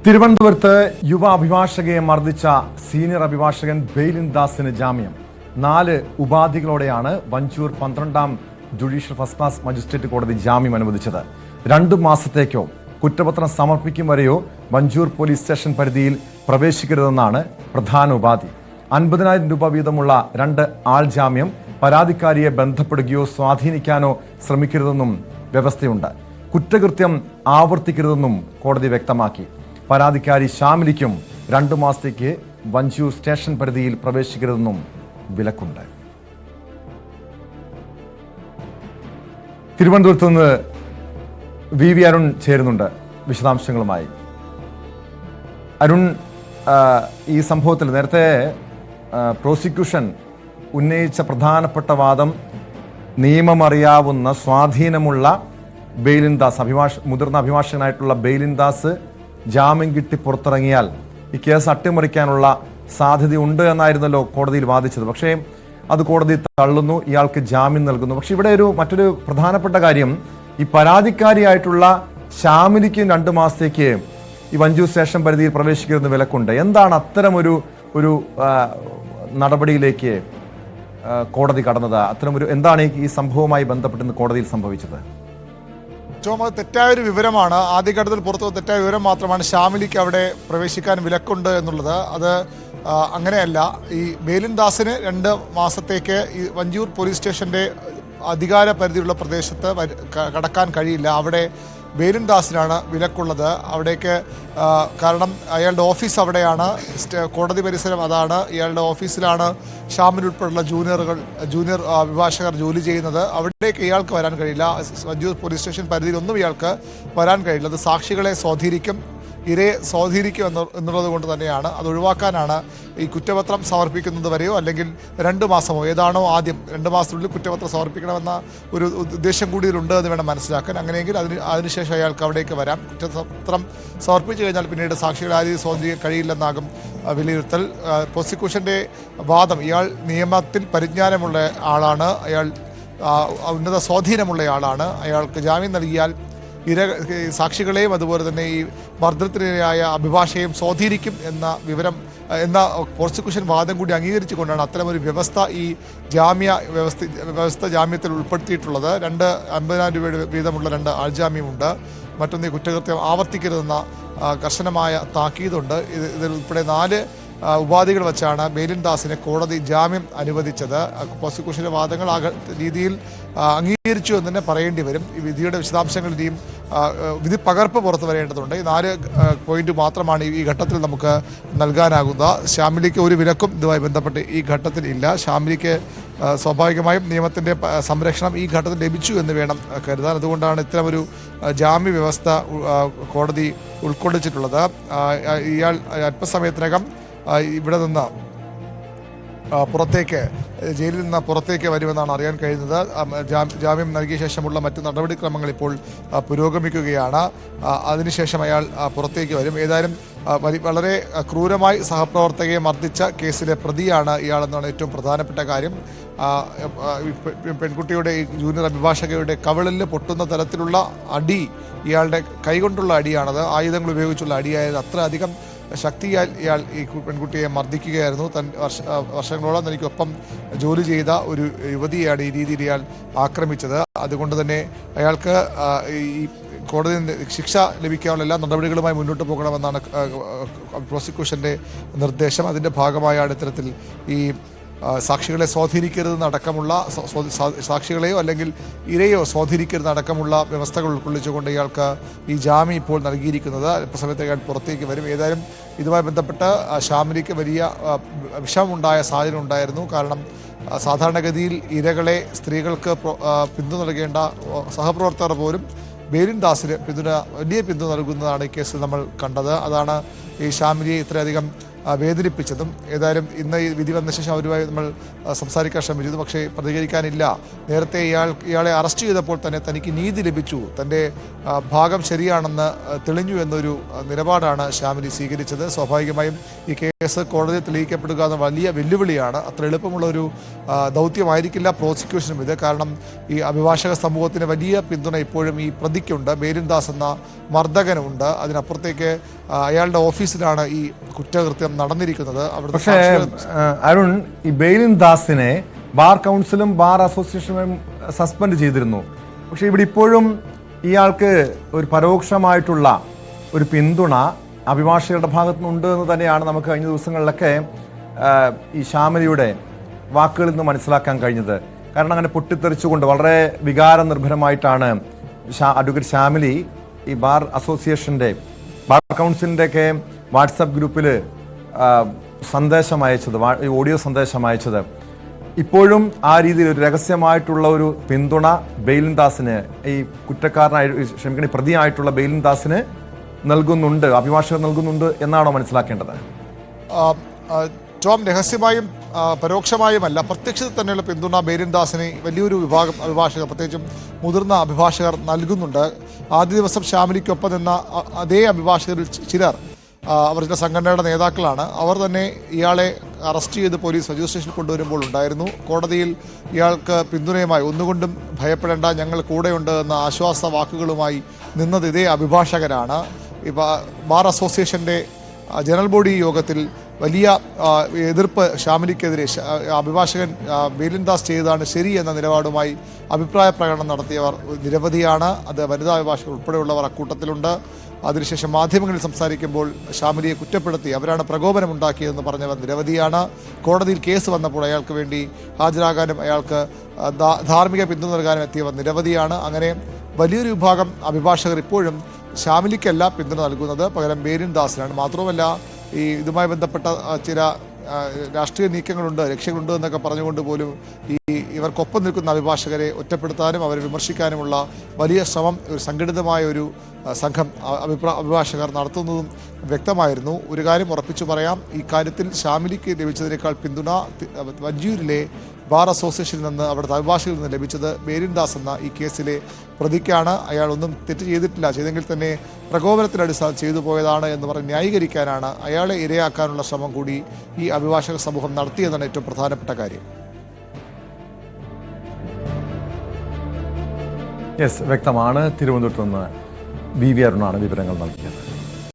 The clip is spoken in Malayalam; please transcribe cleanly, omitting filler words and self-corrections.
തിരുവനന്തപുരത്ത് യുവ അഭിഭാഷകയെ മർദ്ദിച്ച സീനിയർ അഭിഭാഷകൻ ബെയിലിൻ ദാസിന് ജാമ്യം. 4 ഉപാധികളോടെയാണ് വഞ്ചൂർ 12ാം ജുഡീഷ്യൽ ഫസ്റ്റ് ക്ലാസ് മജിസ്ട്രേറ്റ് കോടതി ജാമ്യം അനുവദിച്ചത്. 2 മാസത്തേക്കോ കുറ്റപത്രം സമർപ്പിക്കും വരെയോ വഞ്ചൂർ പോലീസ് സ്റ്റേഷൻ പരിധിയിൽ പ്രവേശിക്കരുതെന്നാണ് പ്രധാന ഉപാധി. 50,000 രൂപ വീതമുള്ള 2 ആൾ ജാമ്യം, പരാതിക്കാരിയെ ബന്ധപ്പെടുകയോ സ്വാധീനിക്കാനോ ശ്രമിക്കരുതെന്നും വ്യവസ്ഥയുണ്ട്. കുറ്റകൃത്യം ആവർത്തിക്കരുതെന്നും കോടതി വ്യക്തമാക്കി. പരാതിക്കാരി ഷാമിലിക്കും 2 മാസത്തേക്ക് വഞ്ചൂർ സ്റ്റേഷൻ പരിധിയിൽ പ്രവേശിക്കരുതെന്നും വിലക്കുണ്ട്. തിരുവനന്തപുരത്ത് നിന്ന് വി അരുൺ ചേരുന്നുണ്ട് വിശദാംശങ്ങളുമായി. അരുൺ, ഈ സംഭവത്തിൽ നേരത്തെ പ്രോസിക്യൂഷൻ ഉന്നയിച്ച പ്രധാനപ്പെട്ട വാദം നിയമമറിയാവുന്ന സ്വാധീനമുള്ള ബെയിലിൻ ദാസ്, മുതിർന്ന അഭിഭാഷകനായിട്ടുള്ള ബെയിലിൻ ദാസ് ജാമ്യം കിട്ടി പുറത്തിറങ്ങിയാൽ ഈ കേസ് അട്ടിമറിക്കാനുള്ള സാധ്യതയുണ്ട് എന്നായിരുന്നല്ലോ കോടതിയിൽ വാദിച്ചത്. പക്ഷേ അത് കോടതി തള്ളുന്നു, ഇയാൾക്ക് ജാമ്യം നൽകുന്നു. പക്ഷെ ഇവിടെ മറ്റൊരു പ്രധാനപ്പെട്ട കാര്യം, ഈ പരാതിക്കാരിയായിട്ടുള്ള ഷാമിലിക്ക് 2 മാസത്തേക്ക് ഈ വഞ്ചൂർ സ്റ്റേഷൻ പരിധിയിൽ പ്രവേശിക്കുന്ന വിലക്കുണ്ട്. എന്താണ് അത്തരമൊരു നടപടിയിലേക്ക് കോടതി കടന്നത്? എന്താണ് ഈ സംഭവവുമായി ബന്ധപ്പെട്ട് കോടതിയിൽ സംഭവിച്ചത്? അത് തെറ്റായൊരു വിവരമാണ്. ആദ്യഘട്ടത്തിൽ പുറത്തു തെറ്റായ വിവരം മാത്രമാണ് ഷാമിലിക്ക് അവിടെ പ്രവേശിക്കാൻ വിലക്കുണ്ട് എന്നുള്ളത്. അത് അങ്ങനെയല്ല. ഈ ബെയിലിൻ ദാസിന് 2 മാസത്തേക്ക് ഈ വഞ്ചൂർ പോലീസ് സ്റ്റേഷന്റെ അധികാര പരിധിയുള്ള പ്രദേശത്ത് കടക്കാൻ കഴിയില്ല. അവിടെ ബെയിലിൻ ദാസിനാണ് വിലക്കുള്ളത്. അവിടേക്ക് കാരണം അയാളുടെ ഓഫീസ് അവിടെയാണ്, കോടതി പരിസരം അതാണ്. ഇയാളുടെ ഓഫീസിലാണ് ഷാമിൽ ഉൾപ്പെടെയുള്ള ജൂനിയർ അഭിഭാഷകർ ജോലി ചെയ്യുന്നത്. അവിടേക്ക് ഇയാൾക്ക് വരാൻ കഴിയില്ല. വഞ്ചൂർ പോലീസ് സ്റ്റേഷൻ പരിധിയിലൊന്നും ഇയാൾക്ക് വരാൻ കഴിയില്ല. അത് സാക്ഷികളെ സ്വാധീനിക്കും, ഇരയെ സ്വാധീനിക്കും എന്നുള്ളത് കൊണ്ട് തന്നെയാണ്. അത് ഒഴിവാക്കാനാണ് ഈ കുറ്റപത്രം സമർപ്പിക്കുന്നത് വരെയോ അല്ലെങ്കിൽ 2 മാസമോ ഏതാണോ ആദ്യം 2 മാസത്തിനുള്ളിൽ കുറ്റപത്രം സമർപ്പിക്കണമെന്ന ഒരു ഉദ്ദേശം കൂടി ഇതിലുണ്ട് എന്ന് വേണം മനസ്സിലാക്കാൻ. അങ്ങനെയെങ്കിൽ അതിനുശേഷം അയാൾക്ക് അവിടേക്ക് വരാം. കുറ്റപത്രം സമർപ്പിച്ചു കഴിഞ്ഞാൽ പിന്നീട് സാക്ഷികളെ ആരെയും സ്വാധീനിക്കാൻ കഴിയില്ലെന്നാകും വിലയിരുത്തൽ. പ്രോസിക്യൂഷന്റെ വാദം, ഇയാൾ നിയമത്തിൽ പരിജ്ഞാനമുള്ള ആളാണ്, അയാൾ ഉന്നത സ്വാധീനമുള്ളയാളാണ്, അയാൾക്ക് ജാമ്യം നൽകിയാൽ സാക്ഷികളെയും അതുപോലെ തന്നെ ഈ മർദ്ദനത്തിനിരയായ അഭിഭാഷകയും സ്വാധീനിക്കും എന്ന പ്രോസിക്യൂഷൻ വാദം കൂടി അംഗീകരിച്ചുകൊണ്ടാണ് അത്തരമൊരു വ്യവസ്ഥ ഈ വ്യവസ്ഥ ജാമ്യത്തിൽ ഉൾപ്പെടുത്തിയിട്ടുള്ളത്. 50,000 രൂപയുടെ വീതമുള്ള 2 ആൾജാമ്യമുണ്ട്. മറ്റൊന്ന് കുറ്റകൃത്യം ആവർത്തിക്കരുതെന്ന കർശനമായ താക്കീതുണ്ട്. ഇതിൽ ഉൾപ്പെടെ 4 ഉപാധികൾ വച്ചാണ് ബെയിലിൻ ദാസിന് കോടതി ജാമ്യം അനുവദിച്ചത്. പ്രോസിക്യൂഷന്റെ വാദങ്ങൾ ആ രീതിയിൽ അംഗീകരിച്ചു എന്ന് തന്നെ പറയേണ്ടി വരും. ഈ വിധിയുടെ വിശദാംശങ്ങൾ ഇനിയും വിധി പകർപ്പ് പുറത്തു വരേണ്ടതുണ്ട്. ഈ 4 പോയിന്റ് മാത്രമാണ് ഈ ഘട്ടത്തിൽ നമുക്ക് നൽകാനാകുക. ഷാമിലിക്ക് ഒരു വിലക്കും ഇതുമായി ബന്ധപ്പെട്ട് ഈ ഘട്ടത്തിൽ ഇല്ല. ഷാമിലിക്ക് സ്വാഭാവികമായും നിയമത്തിൻ്റെ സംരക്ഷണം ഈ ഘട്ടത്തിൽ ലഭിച്ചു എന്ന് വേണം കരുതാൻ. അതുകൊണ്ടാണ് ഇത്തരമൊരു ജാമ്യ വ്യവസ്ഥ കോടതി ഉൾക്കൊള്ളിച്ചിട്ടുള്ളത്. ഇയാൾ അല്പസമയത്തിനകം ഇവിടെ നിന്ന് ജയിലിൽ നിന്ന് പുറത്തേക്ക് വരുമെന്നാണ് അറിയാൻ കഴിയുന്നത്. ജാമ്യം നൽകിയ ശേഷമുള്ള മറ്റ് നടപടിക്രമങ്ങൾ ഇപ്പോൾ പുരോഗമിക്കുകയാണ്. അതിനുശേഷം അയാൾ പുറത്തേക്ക് വരും. ഏതായാലും വളരെ ക്രൂരമായി സഹപ്രവർത്തകയെ മർദ്ദിച്ച കേസിലെ പ്രതിയാണ് ഇയാളെന്നാണ് ഏറ്റവും പ്രധാനപ്പെട്ട കാര്യം. പെൺകുട്ടിയുടെ ജൂനിയർ അഭിഭാഷകയുടെ കവിളിൽ പൊട്ടുന്ന തരത്തിലുള്ള അടി, ഇയാളുടെ കൈകൊണ്ടുള്ള അടിയാണത്. ആയുധങ്ങൾ ഉപയോഗിച്ചുള്ള അടിയായത്. അത്ര അധികം ശക്തിയാൽ ഇയാൾ ഈ പെൺകുട്ടിയെ മർദ്ദിക്കുകയായിരുന്നു. വർഷങ്ങളോളം തനിക്കൊപ്പം ജോലി ചെയ്ത ഒരു യുവതിയാണ് ഈ രീതിയിൽ ഇയാൾ ആക്രമിച്ചത്. അതുകൊണ്ട് തന്നെ അയാൾക്ക് ഈ കോടതി ശിക്ഷ ലഭിക്കാനുള്ള എല്ലാ നടപടികളുമായി മുന്നോട്ട് പോകണമെന്നാണ് പ്രോസിക്യൂഷന്റെ നിർദ്ദേശം. അതിൻ്റെ ഭാഗമായാണ് ഇത്തരത്തിൽ ഈ സാക്ഷികളെ സ്വാധീനിക്കരുതെന്നടക്കമുള്ള സാക്ഷികളെയോ അല്ലെങ്കിൽ ഇരയോ സ്വാധീനിക്കരുതെന്നടക്കമുള്ള വ്യവസ്ഥകൾ ഉൾക്കൊള്ളിച്ചുകൊണ്ട് ഇയാൾക്ക് ഈ ജാമ്യം ഇപ്പോൾ നൽകിയിരിക്കുന്നത്. അല്പസമയത്തേക്ക് അയാൾ പുറത്തേക്ക് വരും. ഏതായാലും ഇതുമായി ബന്ധപ്പെട്ട് ഷാമിലിക്ക് വലിയ വിഷമമുണ്ടായ സാഹചര്യം ഉണ്ടായിരുന്നു. കാരണം സാധാരണഗതിയിൽ ഇരകളെ സ്ത്രീകൾക്ക് പിന്തുണ നൽകേണ്ട സഹപ്രവർത്തകർ പോലും ബെയിലിൻ ദാസിന് വലിയ പിന്തുണ നൽകുന്നതാണ് ഈ കേസിൽ നമ്മൾ കണ്ടത്. അതാണ് ഈ ഷാമിലിയെ ഇത്രയധികം വേദനിപ്പിച്ചതും. ഏതായാലും ഇന്ന് ഈ വിധി വന്ന ശേഷം അവരുമായി നമ്മൾ സംസാരിക്കാൻ ശ്രമിച്ചത്, പക്ഷേ പ്രതികരിക്കാനില്ല. നേരത്തെ ഇയാളെ അറസ്റ്റ് ചെയ്തപ്പോൾ തന്നെ തനിക്ക് നീതി ലഭിച്ചു, തൻ്റെ ഭാഗം ശരിയാണെന്ന് തെളിഞ്ഞു എന്നൊരു നിലപാടാണ് ശ്യാമിലി സ്വീകരിച്ചത്. സ്വാഭാവികമായും ഈ കേസ് കോടതിയിൽ തെളിയിക്കപ്പെടുക എന്ന വലിയ വെല്ലുവിളിയാണ്. അത്ര എളുപ്പമുള്ള ഒരു ദൗത്യമായിരിക്കില്ല പ്രോസിക്യൂഷനും ഇത്. കാരണം ഈ അഭിഭാഷക സമൂഹത്തിന് വലിയ പിന്തുണ ഇപ്പോഴും ഈ പ്രതിക്കുണ്ട്. ബേലിൻ ദാസ് എന്ന മർദ്ദകനുണ്ട്. അതിനപ്പുറത്തേക്ക് അയാളുടെ ഓഫീസിലാണ് ഈ കുറ്റകൃത്യം നടന്നിരിക്കുന്നത്. പക്ഷേ അരുൺ, ഈ ബെയിലിൻ ദാസിനെ ബാർ കൗൺസിലും ബാർ അസോസിയേഷനും സസ്പെൻഡ് ചെയ്തിരുന്നു. പക്ഷേ ഇവിടെ ഇപ്പോഴും ഇയാൾക്ക് ഒരു പരോക്ഷമായിട്ടുള്ള ഒരു പിന്തുണ അഭിഭാഷകരുടെ ഭാഗത്തു നിന്നുണ്ട് എന്ന് തന്നെയാണ് നമുക്ക് കഴിഞ്ഞ ദിവസങ്ങളിലൊക്കെ ഈ ശ്യാമിലിയുടെ വാക്കുകളിൽ നിന്ന് മനസ്സിലാക്കാൻ കഴിഞ്ഞത്. കാരണം അങ്ങനെ പൊട്ടിത്തെറിച്ചുകൊണ്ട് വളരെ വികാരനിർഭരമായിട്ടാണ് അഡ്വക്കേറ്റ് ശ്യാമിലി ഈ ബാർ അസോസിയേഷൻ്റെ ബാർ കൗൺസിലിൻ്റെയൊക്കെ വാട്സപ്പ് ഗ്രൂപ്പിൽ സന്ദേശം അയച്ചത്, ഓഡിയോ സന്ദേശം അയച്ചത്. ഇപ്പോഴും ആ രീതിയിൽ ഒരു രഹസ്യമായിട്ടുള്ള ഒരു പിന്തുണ ബെയിലിൻ ദാസിന്, ഈ കുറ്റക്കാരനായി പ്രതിയായിട്ടുള്ള ബെയിലിൻ ദാസിന് നൽകുന്നുണ്ട്, അഭിഭാഷകർ നൽകുന്നുണ്ട് എന്നാണോ മനസ്സിലാക്കേണ്ടത്? ടോം, രഹസ്യമായും പരോക്ഷമായുമല്ല, പ്രത്യക്ഷത്തിൽ തന്നെയുള്ള പിന്തുണ ബെയിലിൻ ദാസിന് വലിയൊരു വിഭാഗം അഭിഭാഷകർ, പ്രത്യേകിച്ചും മുതിർന്ന അഭിഭാഷകർ നൽകുന്നുണ്ട്. ആദ്യ ദിവസം ശ്യാമിലിക്കൊപ്പം നിന്ന അതേ അഭിഭാഷകരിൽ ചിലർ അവരുടെ സംഘടനയുടെ നേതാക്കളാണ്. അവർ തന്നെ ഇയാളെ അറസ്റ്റ് ചെയ്ത് പോലീസ് രജിസ്ട്രേഷൻ കൊണ്ടുവരുമ്പോൾ ഉണ്ടായിരുന്നു. കോടതിയിൽ ഇയാൾക്ക് പിന്തുണയുമായി ഒന്നുകൊണ്ടും ഭയപ്പെടേണ്ട, ഞങ്ങൾ കൂടെയുണ്ട് എന്ന ആശ്വാസ വാക്കുകളുമായി നിന്നത് ഇതേ അഭിഭാഷകരാണ്. ബാർ അസോസിയേഷൻ്റെ ജനറൽ ബോഡി യോഗത്തിൽ വലിയ എതിർപ്പ് ശ്യാമിലിക്കെതിരെ അഭിഭാഷകൻ ബെയിലിൻ ദാസ് ചെയ്തതാണ് ശരി എന്ന നിലപാടുമായി അഭിപ്രായ പ്രകടനം നടത്തിയവർ നിരവധിയാണ്. അത് വനിതാ അഭിഭാഷകർ ഉൾപ്പെടെയുള്ളവർ അക്കൂട്ടത്തിലുണ്ട്. അതിനുശേഷം മാധ്യമങ്ങളിൽ സംസാരിക്കുമ്പോൾ ശ്യാമിലിയെ കുറ്റപ്പെടുത്തി അവരാണ് പ്രകോപനമുണ്ടാക്കിയതെന്ന് പറഞ്ഞവർ നിരവധിയാണ്. കോടതിയിൽ കേസ് വന്നപ്പോൾ അയാൾക്ക് വേണ്ടി ഹാജരാകാനും അയാൾക്ക് ധാർമ്മിക പിന്തുണ നൽകാനും എത്തിയവർ നിരവധിയാണ്. അങ്ങനെ വലിയൊരു വിഭാഗം അഭിഭാഷകർ ഇപ്പോഴും ശ്യാമിലിക്കല്ല പിന്തുണ നൽകുന്നത്, പകരം ബെയിലിൻ ദാസിനാണ്. മാത്രവുമല്ല, ഈ ഇതുമായി ബന്ധപ്പെട്ട ചില രാഷ്ട്രീയ നീക്കങ്ങളുണ്ട്, ലക്ഷ്യങ്ങളുണ്ട് എന്നൊക്കെ പറഞ്ഞുകൊണ്ട് പോലും ഇവർക്കൊപ്പം നിൽക്കുന്ന അഭിഭാഷകരെ ഒറ്റപ്പെടുത്താനും അവരെ വിമർശിക്കാനുമുള്ള വലിയ ശ്രമം ഒരു സംഘടിതമായ ഒരു സംഘം അഭിഭാഷകർ നടത്തുന്നതും വ്യക്തമായിരുന്നു. ഒരു കാര്യം ഉറപ്പിച്ചു പറയാം, ഈ കാര്യത്തിൽ ശ്യാമിലിക്ക് ലഭിച്ചതിനേക്കാൾ പിന്തുണ വഞ്ചിയൂരിലെ ബാർ അസോസിയേഷനിൽ നിന്ന് അവിടുത്തെ അഭിഭാഷകരിൽ നിന്ന് ലഭിച്ചത് ബെയിലിൻ ദാസ് എന്ന ഈ കേസിലെ പ്രതിക്കാണ്. അയാൾ ഒന്നും തെറ്റ് ചെയ്തിട്ടില്ല, ചെയ്തെങ്കിൽ തന്നെ പ്രകോപനത്തിനടിസ്ഥാനം ചെയ്തു പോയതാണ് എന്ന് പറഞ്ഞ് ന്യായീകരിക്കാനാണ് അയാളെ ഇരയാക്കാനുള്ള ശ്രമം കൂടി ഈ അഭിഭാഷക സമൂഹം നടത്തിയതാണ് ഏറ്റവും പ്രധാനപ്പെട്ട കാര്യം. യെസ്, വ്യക്തമാണ്. തിരുവനന്തപുരത്ത് നിന്ന് വി അരുണാണ് വിവരങ്ങൾ നൽകിയത്.